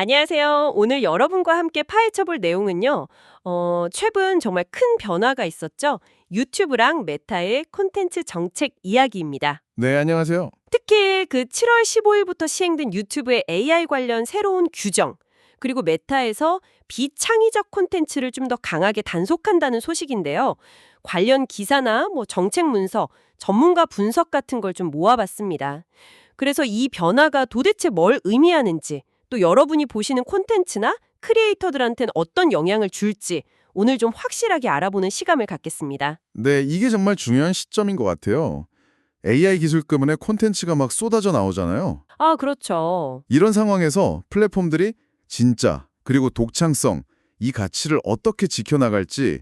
안녕하세요. 오늘 여러분과 함께 파헤쳐볼 내용은요. 최근 정말 큰 변화가 있었죠. 유튜브랑 메타의 콘텐츠 정책 이야기입니다. 네, 안녕하세요. 특히 그 7월 15일부터 시행된 유튜브의 AI 관련 새로운 규정, 그리고 메타에서 비창의적 콘텐츠를 좀 더 강하게 단속한다는 소식인데요. 관련 기사나 정책 문서, 전문가 분석 같은 걸 좀 모아봤습니다. 그래서 이 변화가 도대체 뭘 의미하는지, 또 여러분이 보시는 콘텐츠나 크리에이터들한테는 어떤 영향을 줄지 오늘 좀 확실하게 알아보는 시간을 갖겠습니다. 네, 이게 정말 중요한 시점인 것 같아요. AI 기술 때문에 콘텐츠가 막 쏟아져 나오잖아요. 아, 그렇죠. 이런 상황에서 플랫폼들이 진짜 그리고 독창성, 이 가치를 어떻게 지켜나갈지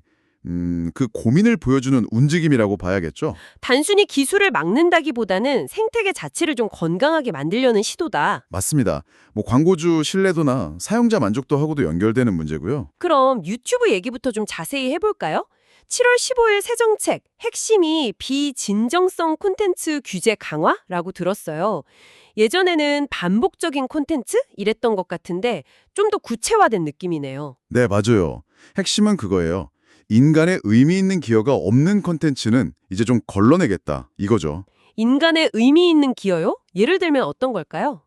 그 고민을 보여주는 움직임이라고 봐야겠죠. 단순히 기술을 막는다기보다는 생태계 자체를 좀 건강하게 만들려는 시도다. 맞습니다. 광고주 신뢰도나 사용자 만족도하고도 연결되는 문제고요. 그럼 유튜브 얘기부터 좀 자세히 해볼까요? 7월 15일 새 정책, 핵심이 비진정성 콘텐츠 규제 강화라고 들었어요. 예전에는 반복적인 콘텐츠? 이랬던 것 같은데 좀 더 구체화된 느낌이네요. 네, 맞아요. 핵심은 그거예요. 인간의 의미 있는 기여가 없는 콘텐츠는 이제 좀 걸러내겠다, 이거죠. 인간의 의미 있는 기여요? 예를 들면 어떤 걸까요?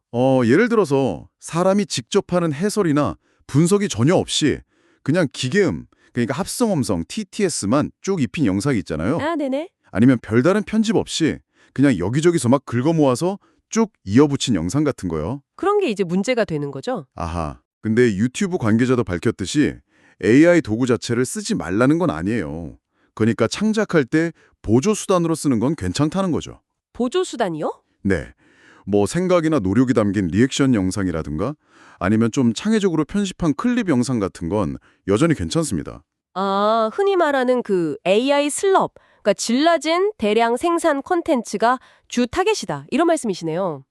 예를 들어서 사람이 직접 하는 해설이나 분석이 전혀 없이 그냥 기계음, 그러니까 합성음성, TTS만 쭉 입힌 영상이 있잖아요. 아, 네네. 아니면 별다른 편집 없이 그냥 여기저기서 막 긁어 모아서 쭉 이어붙인 영상 같은 거요. 그런 게 이제 문제가 되는 거죠? 아하. 근데 유튜브 관계자도 밝혔듯이 AI 도구 자체를 쓰지 말라는 건 아니에요. 그러니까 창작할 때 보조 수단으로 쓰는 건 괜찮다는 거죠. 보조수단이요? 네. 생각이나 노력이 담긴 리액션 영상이라든가 아니면 좀 창의적으로 편집한 클립 영상 같은 건 여전히 괜찮습니다. 아, 흔히 말하는 그 AI 슬럽, 그러니까 질러진 대량 생산 콘텐츠가 주 타겟이다. 이런 말씀이시네요.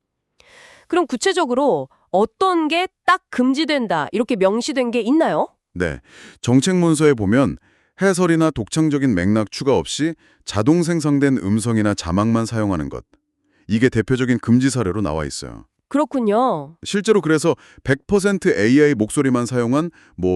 그럼 구체적으로 어떤 게 딱 금지된다. 이렇게 명시된 게 있나요? 네. 정책 문서에 보면 해설이나 독창적인 맥락 추가 없이 자동 생성된 음성이나 자막만 사용하는 것. 이게 대표적인 금지 사례로 나와 있어요. 그렇군요. 실제로 그래서 100% AI 목소리만 사용한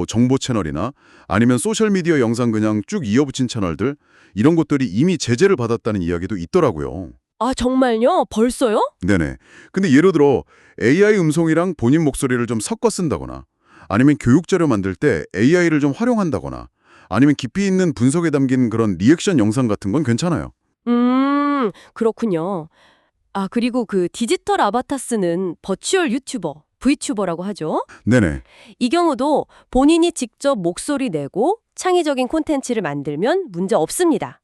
정보 채널이나 아니면 소셜미디어 영상 그냥 쭉 이어붙인 채널들 이런 것들이 이미 제재를 받았다는 이야기도 있더라고요. 아, 정말요? 벌써요? 네네. 근데 예를 들어 AI 음성이랑 본인 목소리를 좀 섞어 쓴다거나 아니면 교육 자료 만들 때 AI를 좀 활용한다거나 아니면 깊이 있는 분석에 담긴 그런 리액션 영상 같은 건 괜찮아요. 그렇군요. 아, 그리고 그 디지털 아바타 쓰는 버추얼 유튜버, V튜버라고 하죠. 네네. 이 경우도 본인이 직접 목소리 내고 창의적인 콘텐츠를 만들면 문제 없습니다.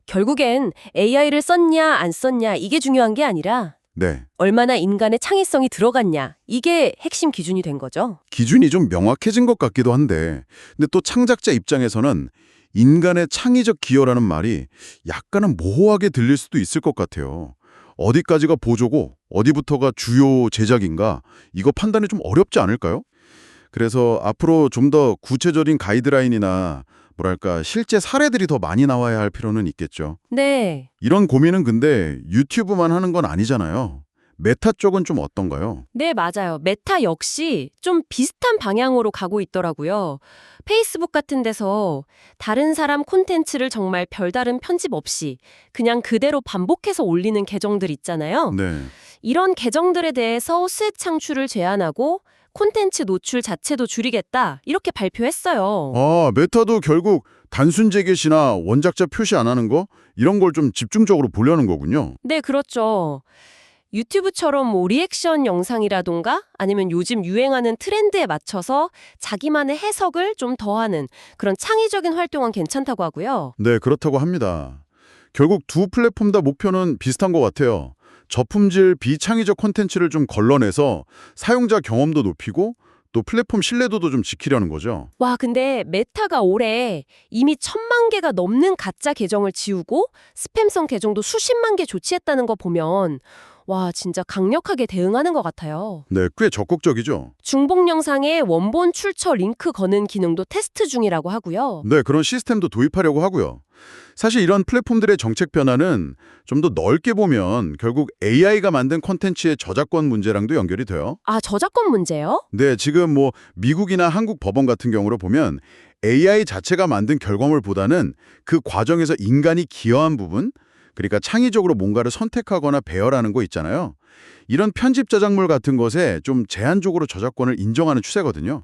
결국엔 AI를 썼냐 안 썼냐 이게 중요한 게 아니라 네. 얼마나 인간의 창의성이 들어갔냐 이게 핵심 기준이 된 거죠. 기준이 좀 명확해진 것 같기도 한데 근데 또 창작자 입장에서는 인간의 창의적 기여라는 말이 약간은 모호하게 들릴 수도 있을 것 같아요. 어디까지가 보조고 어디부터가 주요 제작인가 이거 판단이 좀 어렵지 않을까요? 그래서 앞으로 좀 더 구체적인 가이드라인이나 실제 사례들이 더 많이 나와야 할 필요는 있겠죠. 네. 이런 고민은 근데 유튜브만 하는 건 아니잖아요. 메타 쪽은 좀 어떤가요? 네, 맞아요. 메타 역시 좀 비슷한 방향으로 가고 있더라고요. 페이스북 같은 데서 다른 사람 콘텐츠를 정말 별다른 편집 없이 그냥 그대로 반복해서 올리는 계정들 있잖아요. 네. 이런 계정들에 대해서 수익 창출을 제한하고 콘텐츠 노출 자체도 줄이겠다 이렇게 발표했어요. 메타도 결국 단순 재개시나 원작자 표시 안 하는 거 이런 걸 좀 집중적으로 보려는 거군요. 네, 그렇죠. 유튜브처럼 리액션 영상이라던가 아니면 요즘 유행하는 트렌드에 맞춰서 자기만의 해석을 좀 더하는 그런 창의적인 활동은 괜찮다고 하고요. 네, 그렇다고 합니다. 결국 두 플랫폼 다 목표는 비슷한 것 같아요. 저품질 비창의적 콘텐츠를 좀 걸러내서 사용자 경험도 높이고 또 플랫폼 신뢰도도 좀 지키려는 거죠. 와, 근데 메타가 올해 이미 1,000만 개가 넘는 가짜 계정을 지우고 스팸성 계정도 수십만 개 조치했다는 거 보면 와, 진짜 강력하게 대응하는 것 같아요. 네, 꽤 적극적이죠. 중복 영상에 원본 출처 링크 거는 기능도 테스트 중이라고 하고요. 네, 그런 시스템도 도입하려고 하고요. 사실 이런 플랫폼들의 정책 변화는 좀 더 넓게 보면 결국 AI가 만든 콘텐츠의 저작권 문제랑도 연결이 돼요. 아, 저작권 문제요? 네, 지금 뭐 미국이나 한국 법원 같은 경우로 보면 AI 자체가 만든 결과물보다는 그 과정에서 인간이 기여한 부분, 그러니까 창의적으로 뭔가를 선택하거나 배열하는 거 있잖아요. 이런 편집 저작물 같은 것에 좀 제한적으로 저작권을 인정하는 추세거든요.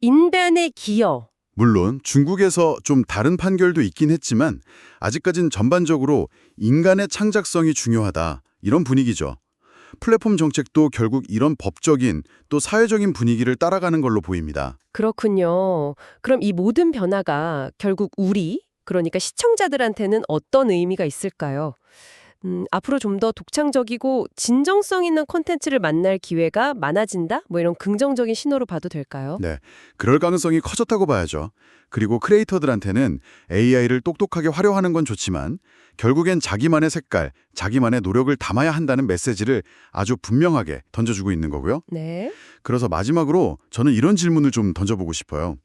인간의 기여. 물론 중국에서 좀 다른 판결도 있긴 했지만 아직까진 전반적으로 인간의 창작성이 중요하다, 이런 분위기죠. 플랫폼 정책도 결국 이런 법적인 또 사회적인 분위기를 따라가는 걸로 보입니다. 그렇군요. 그럼 이 모든 변화가 결국 그러니까 시청자들한테는 어떤 의미가 있을까요? 앞으로 좀 더 독창적이고 진정성 있는 콘텐츠를 만날 기회가 많아진다? 뭐 이런 긍정적인 신호로 봐도 될까요? 네, 그럴 가능성이 커졌다고 봐야죠. 그리고 크리에이터들한테는 AI를 똑똑하게 활용하는 건 좋지만 결국엔 자기만의 색깔, 자기만의 노력을 담아야 한다는 메시지를 아주 분명하게 던져주고 있는 거고요. 네. 그래서 마지막으로 저는 이런 질문을 좀 던져보고 싶어요.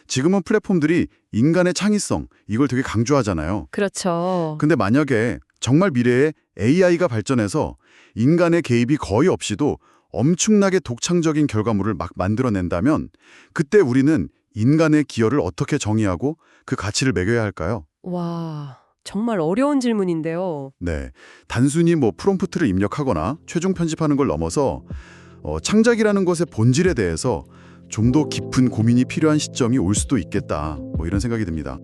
지금은 플랫폼들이 인간의 창의성, 이걸 되게 강조하잖아요. 그렇죠. 근데 만약에 정말 미래에 AI가 발전해서 인간의 개입이 거의 없이도 엄청나게 독창적인 결과물을 막 만들어낸다면 그때 우리는 인간의 기여를 어떻게 정의하고 그 가치를 매겨야 할까요? 와, 정말 어려운 질문인데요. 네, 단순히 뭐 프롬프트를 입력하거나 최종 편집하는 걸 넘어서 창작이라는 것의 본질에 대해서 좀 더 깊은 고민이 필요한 시점이 올 수도 있겠다, 뭐 이런 생각이 듭니다.